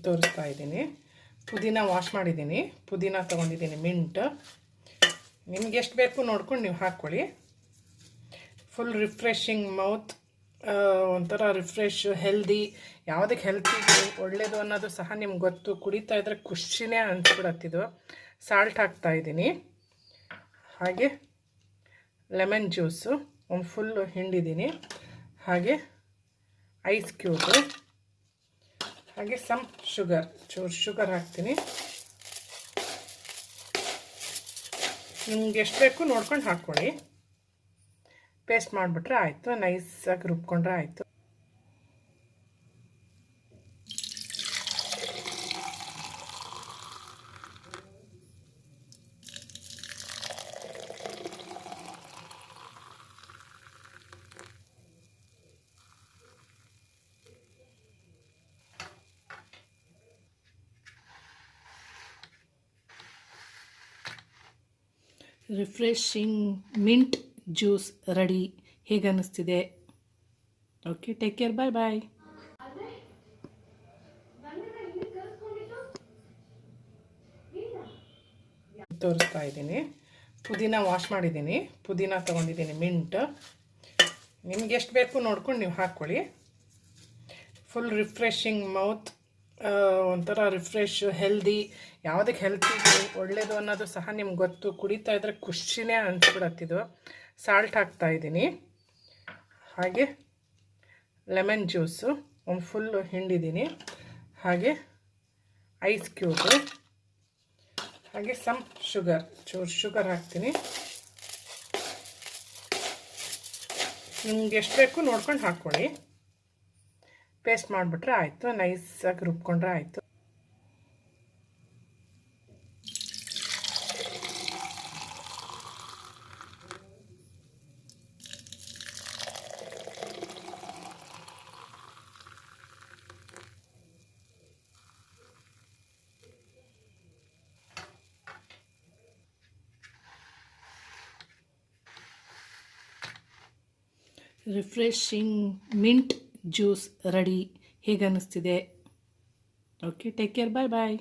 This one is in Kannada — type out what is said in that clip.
ತೋರಿಸ್ತಾ ಇದ್ದೀನಿ. ಪುದೀನ ವಾಶ್ ಮಾಡಿದ್ದೀನಿ, ಪುದೀನ ತೊಗೊಂಡಿದ್ದೀನಿ, ಮಿಂಟ್. ನಿಮ್ಗೆ ಎಷ್ಟು ಬೇಕು ನೋಡ್ಕೊಂಡು ನೀವು ಹಾಕ್ಕೊಳ್ಳಿ. ಫುಲ್ ರಿಫ್ರೆಶಿಂಗ್ ಮೌತ್, ಒಂಥರ ರಿಫ್ರೆಶ್, ಹೆಲ್ದಿ. ಯಾವುದಕ್ಕೆ ಹೆಲ್ತಿಗೆ ಒಳ್ಳೆಯದು ಅನ್ನೋದು ಸಹ ನಿಮ್ಗೆ ಗೊತ್ತು. ಕುಡಿತಾ ಇದ್ರೆ ಖುಷಿನೇ ಅನಿಸ್ಬಿಡತ್ತಿದು. ಸಾಲ್ಟ್ ಹಾಕ್ತಾಯಿದ್ದೀನಿ, ಹಾಗೆ ಲೆಮನ್ ಜ್ಯೂಸು ಒಂದು ಫುಲ್ಲು ಹಿಂಡಿದ್ದೀನಿ, ಹಾಗೆ ಐಸ್ ಕ್ಯೂಬು, ಹಾಗೆ ಸಮ್ ಶುಗರ್, ಚೂರು ಶುಗರ್ ಹಾಕ್ತೀನಿ. ನಿಮ್ಗೆ ಎಷ್ಟು ಬೇಕು ನೋಡ್ಕೊಂಡು ಹಾಕ್ಕೊಳ್ಳಿ. ಪೇಸ್ಟ್ ಮಾಡಿಬಿಟ್ರೆ ಆಯಿತು, ನೈಸಾಗಿ ರುಬ್ಕೊಂಡ್ರೆ ಆಯಿತು. Refreshing mint juice ready. ಹೇಗೆ ಅನ್ನಿಸ್ತಿದೆ? ಓಕೆ, ಟೇಕ್ ಕೇರ್, ಬಾಯ್ ಬಾಯ್. ತೋರಿಸ್ತಾ ಇದ್ದೀನಿ. ಪುದೀನ ವಾಶ್ ಮಾಡಿದ್ದೀನಿ, ಪುದೀನ ತೊಗೊಂಡಿದ್ದೀನಿ, ಮಿಂಟ್. ನಿಮ್ಗೆ ಎಷ್ಟು ಬೇಕು ನೋಡ್ಕೊಂಡು ನೀವು ಹಾಕ್ಕೊಳ್ಳಿ. ಫುಲ್ ರಿಫ್ರೆಶಿಂಗ್ ಮೌತ್, ಒಂಥರ ರಿಫ್ರೆಶ್, ಹೆಲ್ದಿ. ಯಾವುದಕ್ಕೆ ಹೆಲ್ತಿಗೆ ಒಳ್ಳೆಯದು ಅನ್ನೋದು ಸಹ ನಿಮ್ಗೆ ಗೊತ್ತು. ಕುಡಿತಾ ಇದ್ರೆ ಖುಷಿನೇ ಅನಿಸ್ಬಿಡತ್ತಿದು. ಸಾಲ್ಟ್ ಹಾಕ್ತಾಯಿದ್ದೀನಿ, ಹಾಗೆ ಲೆಮನ್ ಜ್ಯೂಸು ಒಂದು ಫುಲ್ಲು ಹಿಂಡಿದ್ದೀನಿ, ಹಾಗೆ ಐಸ್ ಕ್ಯೂಬು, ಹಾಗೆ ಸಮ್ ಶುಗರ್, ಚೂರು ಶುಗರ್ ಹಾಕ್ತೀನಿ. ನಿಮ್ಗೆ ಎಷ್ಟು ಬೇಕು ನೋಡ್ಕೊಂಡು ಹಾಕ್ಕೊಳ್ಳಿ. ಪೇಸ್ಟ್ ಮಾಡಿಬಿಟ್ರೆ ಆಯಿತು, ನೈಸಾಗಿ ರುಬ್ಕೊಂಡ್ರೆ ಆಯಿತು. Refreshing mint juice ready. ಹೇಗೆ ಅನ್ನಿಸ್ತಿದೆ? ಓಕೆ, ಟೇಕ್ ಕೇರ್, ಬಾಯ್ ಬಾಯ್.